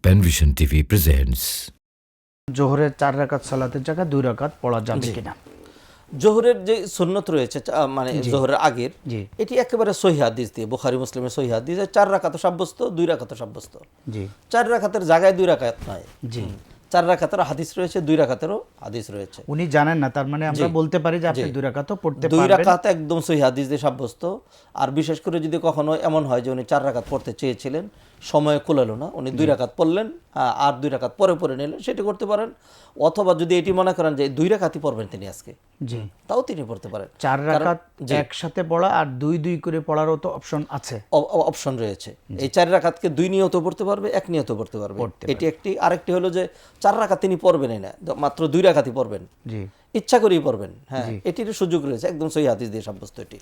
পেনভিশন TV presents জোহরের 4 রাকাত সালাতের জায়গায় 2 রাকাত পড়া যাবে কিনা? জোহরের যে সুন্নত রয়েছে মানে জোহরের আগের, জি এটি একেবারে সহিহ হাদিস দিয়ে, বুখারী মুসলিমের সহিহ হাদিস, 4 রাকাতও সাব্যস্ত, 2 রাকাতও সাব্যস্ত। জি 4 রাকাতের জায়গায় 2 রাকাত নয়, জি 4 রাকাতেরও হাদিস রয়েছে, 2 রাকাতেরও হাদিস রয়েছে। উনি জানেন না, তার মানে আমরা জি, বলতে পারি যে আপনি জি। 2 রাকাতও পড়তে 2 পারবেন। রাকাত একদম সহিহ হাদিস দিয়ে সাব্যস্ত। আর বিশেষ করে যদি কখনো এমন হয় যে উনি 4 রাকাত পড়তে চেয়েছিলেন, সময় কুলালো না, উনি 2 রাকাত পড়লেন, আর 2 রাকাত পরে পরে নিলেন, সেটা করতে পারেন। অথবা যদি এটি মনে করেন যে 2 রাকাতই পড়বেন তিনি আজকে, জি তাও তিনি পড়তে পারেন। 4 রাকাত একসাথে পড়া আর 2 করে পড়ারও তো অপশন আছে, অপশন রয়েছে। এই 4 রাকাতকে 2 নিয়ত পড়তে পারবে, 1 নিয়ত পড়তে পারবে, এটি একটি। আরেকটি হলো যে 4 রাকাত তিনি পড়বেনই না, মাত্র 2 রাকাতই পড়বেন, জি ইচ্ছা করেই পড়বেন। হ্যাঁ, এটির সুযোগ রয়েছে, একদম সহিহ হাদিস দিয়ে সাব্যস্ত এটি।